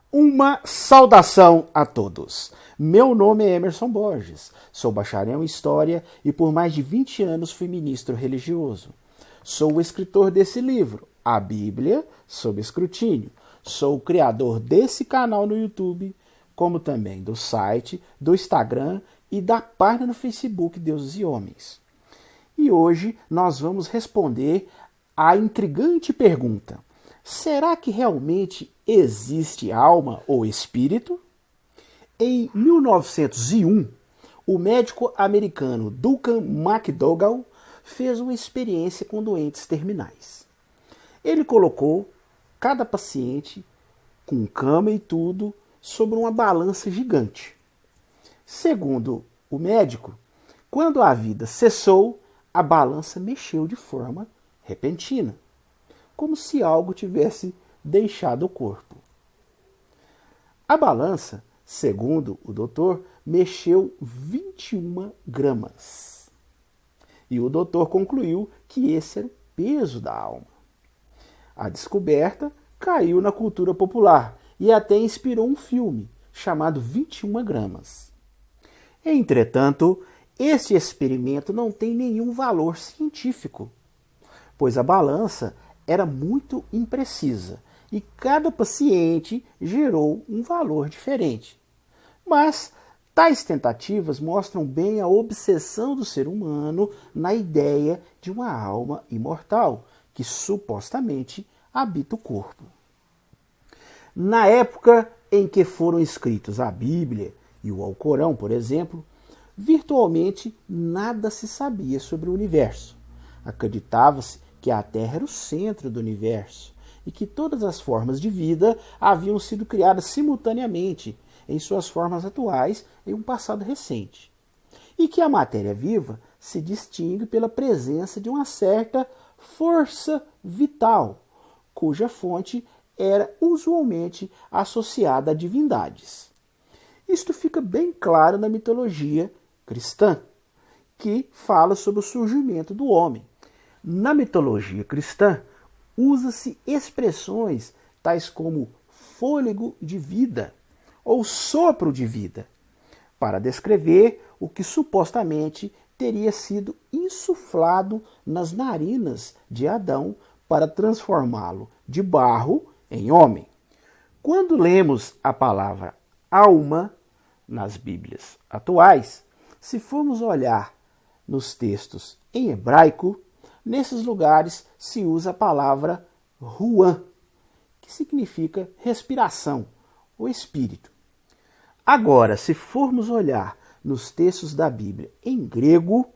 Uma saudação a todos. Meu nome é Emerson Borges, sou bacharel em História e por mais de 20 anos fui ministro religioso. Sou o escritor desse livro, A Bíblia sob Escrutínio. Sou o criador desse canal no YouTube, como também do site, do Instagram e da página no Facebook Deuses e Homens. E hoje nós vamos responder a intrigante pergunta: será que realmente existe alma ou espírito? Em 1901, o médico americano Duncan McDougall fez uma experiência com doentes terminais. Ele colocou cada paciente, com cama e tudo, sobre uma balança gigante. Segundo o médico, quando a vida cessou, a balança mexeu de forma repentina, como se algo tivesse deixado o corpo. A balança, segundo o doutor, mexeu 21 gramas. E o doutor concluiu que esse era o peso da alma. A descoberta caiu na cultura popular e até inspirou um filme chamado 21 gramas. Entretanto, este experimento não tem nenhum valor científico, pois a balança era muito imprecisa e cada paciente gerou um valor diferente. Mas tais tentativas mostram bem a obsessão do ser humano na ideia de uma alma imortal, que supostamente habita o corpo. Na época em que foram escritos a Bíblia e o Alcorão, por exemplo, virtualmente nada se sabia sobre o universo. Acreditava-se que a Terra era o centro do universo e que todas as formas de vida haviam sido criadas simultaneamente em suas formas atuais em um passado recente. E que a matéria viva se distingue pela presença de uma certa força vital, cuja fonte era usualmente associada a divindades. Isto fica bem claro na mitologia cristã, que fala sobre o surgimento do homem. Na mitologia cristã, usa-se expressões tais como fôlego de vida ou sopro de vida, para descrever o que supostamente teria sido insuflado nas narinas de Adão para transformá-lo de barro em homem. Quando lemos a palavra alma nas Bíblias atuais, se formos olhar nos textos em hebraico, nesses lugares se usa a palavra ruan, que significa respiração ou espírito. Agora, se formos olhar nos textos da Bíblia em grego,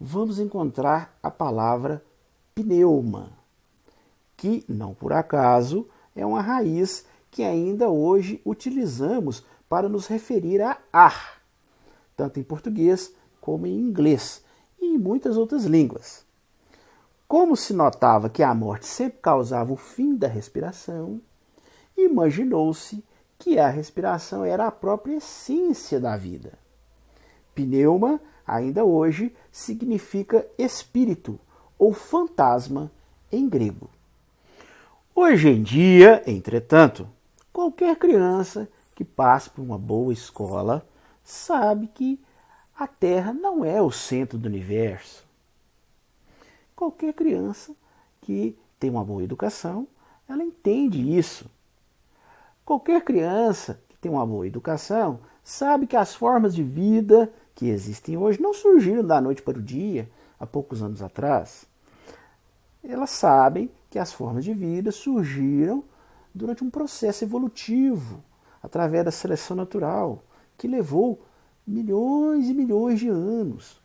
vamos encontrar a palavra pneuma, que, não por acaso, é uma raiz que ainda hoje utilizamos para nos referir a ar, tanto em português como em inglês e em muitas outras línguas. Como se notava que a morte sempre causava o fim da respiração, imaginou-se que a respiração era a própria essência da vida. Pneuma, ainda hoje, significa espírito ou fantasma em grego. Hoje em dia, entretanto, qualquer criança que passe por uma boa escola sabe que a Terra não é o centro do universo. Qualquer criança que tem uma boa educação, ela entende isso. Qualquer criança que tem uma boa educação sabe que as formas de vida que existem hoje não surgiram da noite para o dia, há poucos anos atrás. Elas sabem que as formas de vida surgiram durante um processo evolutivo, através da seleção natural, que levou milhões e milhões de anos.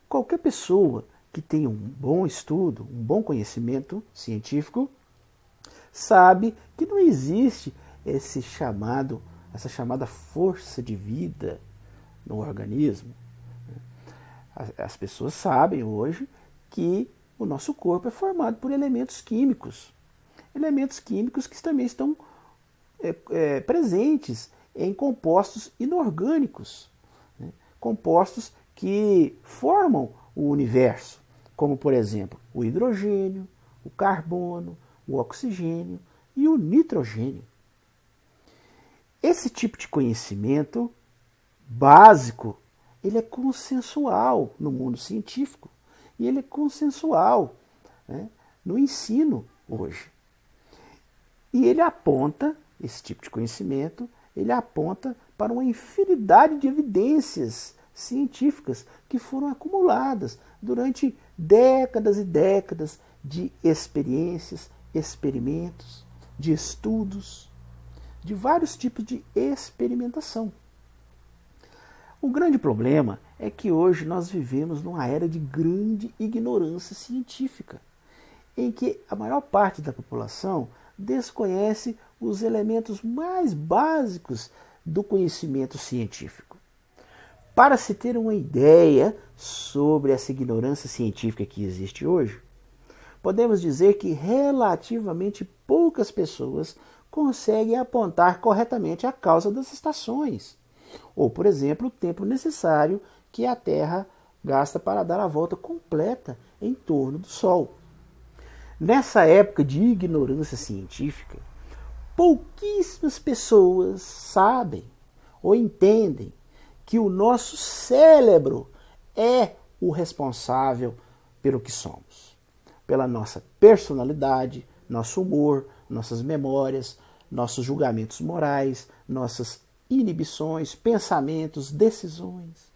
Qualquer pessoa que tenha um bom estudo, um bom conhecimento científico, sabe que não existe essa chamada força de vida no organismo. As pessoas sabem hoje que o nosso corpo é formado por elementos químicos que também estão presentes em compostos inorgânicos, né? Compostos que formam o universo, como, por exemplo, o hidrogênio, o carbono, o oxigênio e o nitrogênio. Esse tipo de conhecimento básico, ele é consensual no mundo científico e ele é consensual, né, no ensino hoje. E ele aponta, esse tipo de conhecimento, ele aponta para uma infinidade de evidências científicas que foram acumuladas durante décadas e décadas de experiências, experimentos, de estudos, de vários tipos de experimentação. O grande problema é que hoje nós vivemos numa era de grande ignorância científica, em que a maior parte da população desconhece os elementos mais básicos do conhecimento científico. Para se ter uma ideia sobre essa ignorância científica que existe hoje, podemos dizer que relativamente poucas pessoas conseguem apontar corretamente a causa das estações, ou, por exemplo, o tempo necessário que a Terra gasta para dar a volta completa em torno do Sol. Nessa época de ignorância científica, pouquíssimas pessoas sabem ou entendem que o nosso cérebro é o responsável pelo que somos, pela nossa personalidade, nosso humor, nossas memórias, nossos julgamentos morais, nossas inibições, pensamentos, decisões.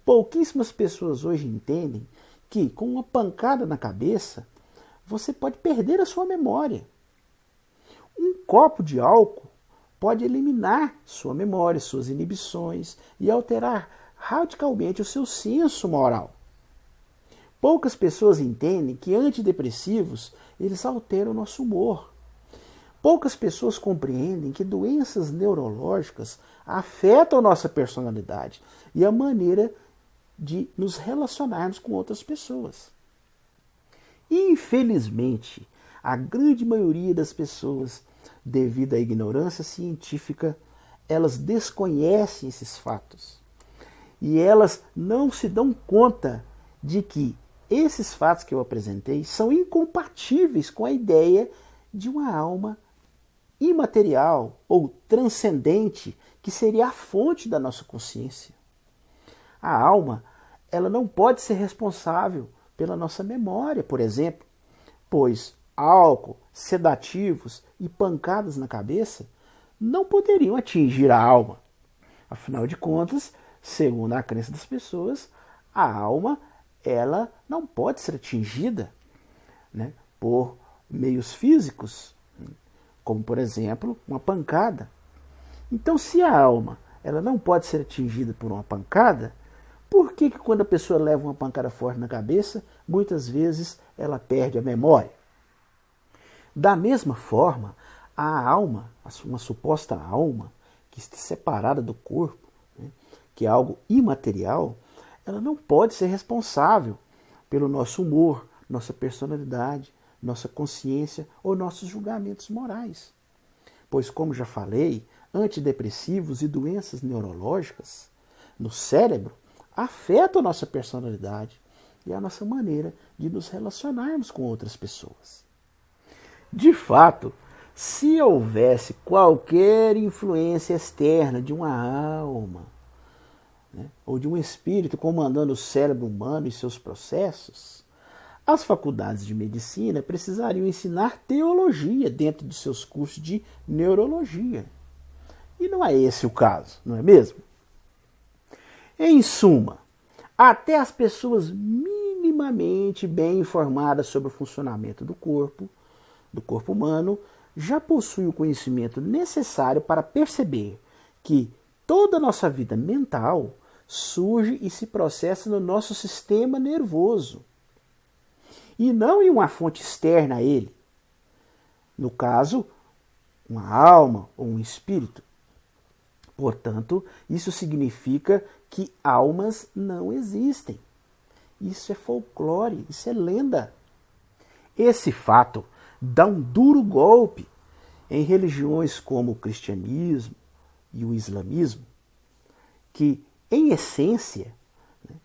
Pouquíssimas pessoas hoje entendem que com uma pancada na cabeça você pode perder a sua memória. Um copo de álcool pode eliminar sua memória, suas inibições e alterar radicalmente o seu senso moral. Poucas pessoas entendem que antidepressivos eles alteram o nosso humor. Poucas pessoas compreendem que doenças neurológicas afetam a nossa personalidade e a maneira de nos relacionarmos com outras pessoas. Infelizmente, a grande maioria das pessoas, devido à ignorância científica, elas desconhecem esses fatos. E elas não se dão conta de que esses fatos que eu apresentei são incompatíveis com a ideia de uma alma imaterial ou transcendente que seria a fonte da nossa consciência. A alma, ela não pode ser responsável pela nossa memória, por exemplo, pois álcool, sedativos e pancadas na cabeça não poderiam atingir a alma. Afinal de contas, segundo a crença das pessoas, a alma ela não pode ser atingida, né, por meios físicos, como por exemplo uma pancada. Então, se a alma ela não pode ser atingida por uma pancada, por que quando a pessoa leva uma pancada forte na cabeça, muitas vezes ela perde a memória? Da mesma forma, a alma, uma suposta alma, que está separada do corpo, né, que é algo imaterial, ela não pode ser responsável pelo nosso humor, nossa personalidade, nossa consciência ou nossos julgamentos morais. Pois, como já falei, antidepressivos e doenças neurológicas no cérebro afetam a nossa personalidade e a nossa maneira de nos relacionarmos com outras pessoas. De fato, se houvesse qualquer influência externa de uma alma, né, ou de um espírito comandando o cérebro humano e seus processos, as faculdades de medicina precisariam ensinar teologia dentro dos seus cursos de neurologia. E não é esse o caso, não é mesmo? Em suma, até as pessoas minimamente bem informadas sobre o funcionamento do corpo humano, já possuem o conhecimento necessário para perceber que toda a nossa vida mental surge e se processa no nosso sistema nervoso, e não em uma fonte externa a ele. No caso, uma alma ou um espírito. Portanto, isso significa que almas não existem. Isso é folclore, isso é lenda. Esse fato dá um duro golpe em religiões como o cristianismo e o islamismo, que, em essência, né,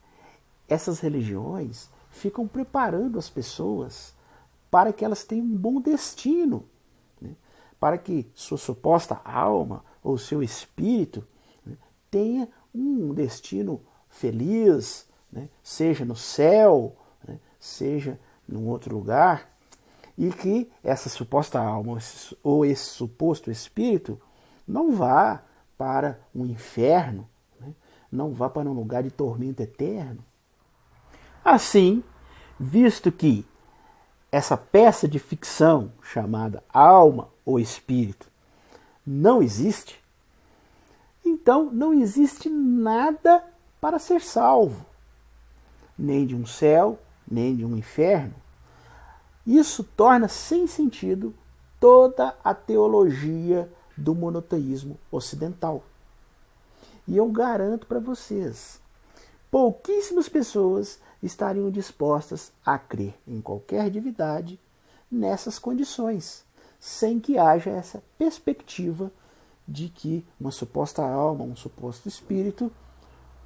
essas religiões ficam preparando as pessoas para que elas tenham um bom destino, né, para que sua suposta alma ou seu espírito, né, tenha um destino feliz, né, seja no céu, né, seja num outro lugar, e que essa suposta alma ou esse suposto espírito não vá para um inferno, né, não vá para um lugar de tormento eterno. Assim, visto que essa peça de ficção chamada alma ou espírito não existe, então não existe nada para ser salvo, nem de um céu, nem de um inferno. Isso torna sem sentido toda a teologia do monoteísmo ocidental. E eu garanto para vocês, pouquíssimas pessoas estariam dispostas a crer em qualquer divindade nessas condições, sem que haja essa perspectiva de que uma suposta alma, um suposto espírito,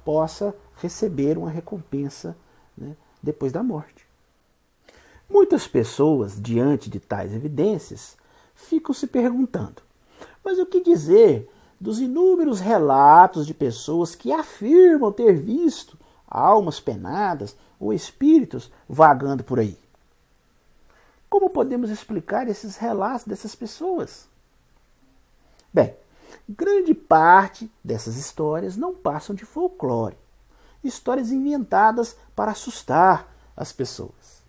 possa receber uma recompensa, né, depois da morte. Muitas pessoas, diante de tais evidências, ficam se perguntando: mas o que dizer dos inúmeros relatos de pessoas que afirmam ter visto almas penadas ou espíritos vagando por aí? Como podemos explicar esses relatos dessas pessoas? Bem, grande parte dessas histórias não passam de folclore, histórias inventadas para assustar as pessoas.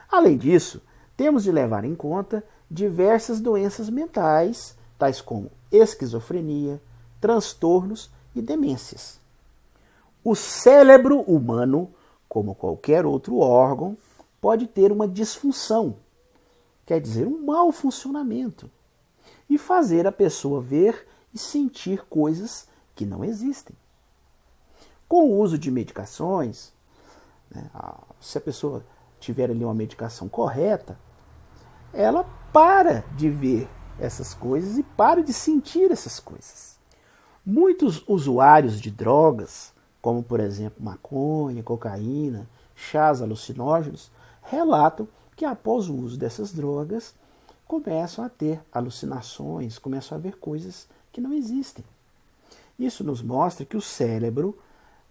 Além disso, temos de levar em conta diversas doenças mentais, tais como esquizofrenia, transtornos e demências. O cérebro humano, como qualquer outro órgão, pode ter uma disfunção, quer dizer, um mau funcionamento, e fazer a pessoa ver e sentir coisas que não existem. Com o uso de medicações, né, se a pessoa tiver ali uma medicação correta, ela para de ver essas coisas e para de sentir essas coisas. Muitos usuários de drogas, como por exemplo maconha, cocaína, chás alucinógenos, relatam que após o uso dessas drogas começam a ter alucinações, começam a ver coisas que não existem. Isso nos mostra que o cérebro,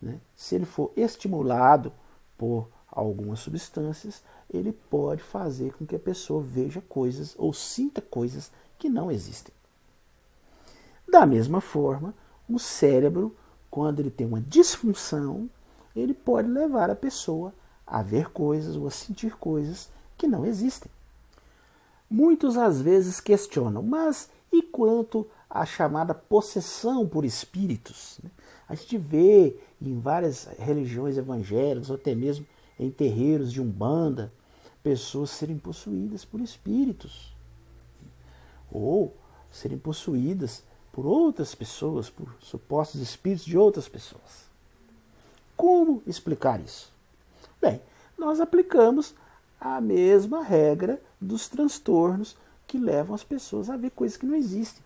né, se ele for estimulado por algumas substâncias, ele pode fazer com que a pessoa veja coisas ou sinta coisas que não existem. Da mesma forma, o cérebro, quando ele tem uma disfunção, ele pode levar a pessoa a ver coisas ou a sentir coisas que não existem. Muitos às vezes questionam, mas e quanto à chamada possessão por espíritos? A gente vê em várias religiões evangélicas, ou até mesmo em terreiros de Umbanda, pessoas serem possuídas por espíritos, ou serem possuídas por outras pessoas, por supostos espíritos de outras pessoas. Como explicar isso? Bem, nós aplicamos a mesma regra dos transtornos que levam as pessoas a ver coisas que não existem.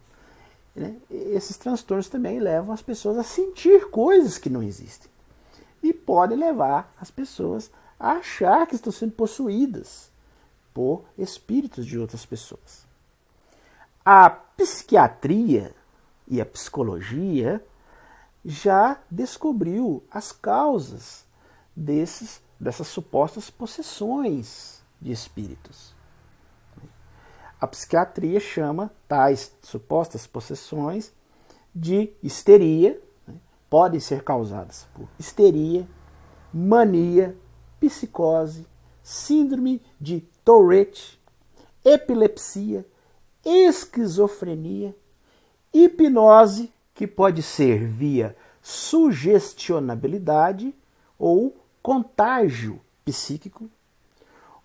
Esses transtornos também levam as pessoas a sentir coisas que não existem. E podem levar as pessoas a achar que estão sendo possuídas por espíritos de outras pessoas. A psiquiatria e a psicologia já descobriu as causas dessas supostas possessões de espíritos. A psiquiatria chama tais supostas possessões de histeria, podem ser causadas por histeria, mania, psicose, síndrome de Tourette, epilepsia, esquizofrenia, hipnose, que pode ser via sugestionabilidade ou contágio psíquico,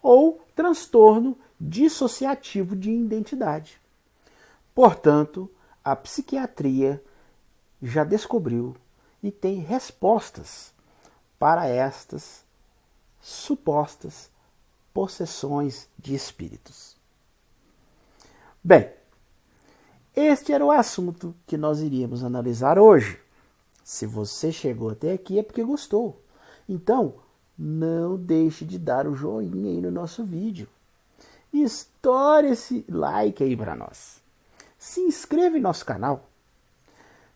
ou transtorno dissociativo de identidade. Portanto, a psiquiatria já descobriu e tem respostas para estas supostas possessões de espíritos. Bem, este era o assunto que nós iríamos analisar hoje. Se você chegou até aqui é porque gostou. Então, não deixe de dar o joinha aí no nosso vídeo. E estoure esse like aí para nós. Se inscreva em nosso canal.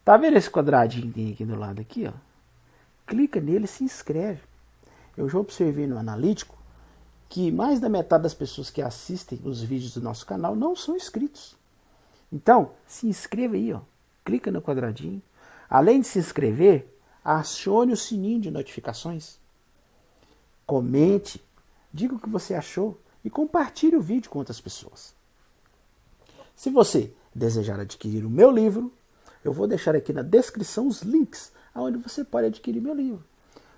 Tá vendo esse quadradinho que tem aqui do lado aqui, ó? Clica nele e se inscreve. Eu já observei no analítico que mais da metade das pessoas que assistem os vídeos do nosso canal não são inscritos. Então, se inscreva aí, ó. Clica no quadradinho. Além de se inscrever, acione o sininho de notificações. Comente, diga o que você achou e compartilhe o vídeo com outras pessoas. Se você desejar adquirir o meu livro, eu vou deixar aqui na descrição os links onde você pode adquirir meu livro.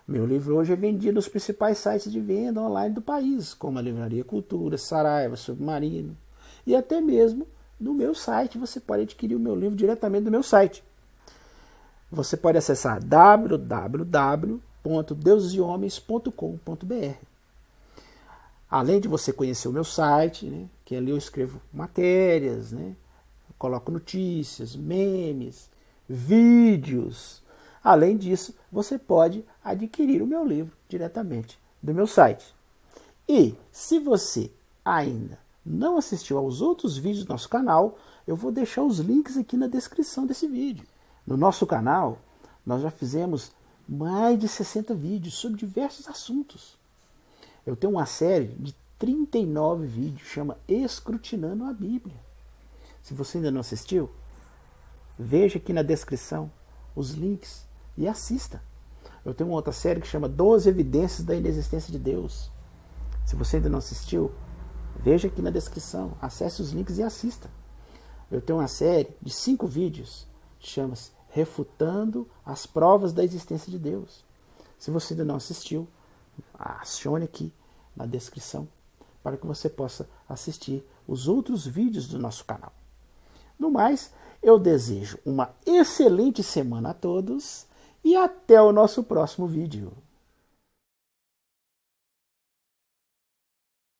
Meu livro hoje é vendido nos principais sites de venda online do país, como a Livraria Cultura, Saraiva, Submarino, e até mesmo no meu site você pode adquirir o meu livro diretamente do meu site. Você pode acessar www.deuseshomens.com.br. Além de você conhecer o meu site, né, que ali eu escrevo matérias, né, coloco notícias, memes, vídeos. Além disso, você pode adquirir o meu livro diretamente do meu site. E se você ainda não assistiu aos outros vídeos do nosso canal, eu vou deixar os links aqui na descrição desse vídeo. No nosso canal, nós já fizemos mais de 60 vídeos sobre diversos assuntos. Eu tenho uma série de 39 vídeos, chama Escrutinando a Bíblia. Se você ainda não assistiu, veja aqui na descrição os links e assista. Eu tenho uma outra série que chama 12 Evidências da Inexistência de Deus. Se você ainda não assistiu, veja aqui na descrição, acesse os links e assista. Eu tenho uma série de 5 vídeos, chama-se Refutando as Provas da Existência de Deus. Se você ainda não assistiu, acione aqui na descrição para que você possa assistir os outros vídeos do nosso canal. No mais, eu desejo uma excelente semana a todos e até o nosso próximo vídeo.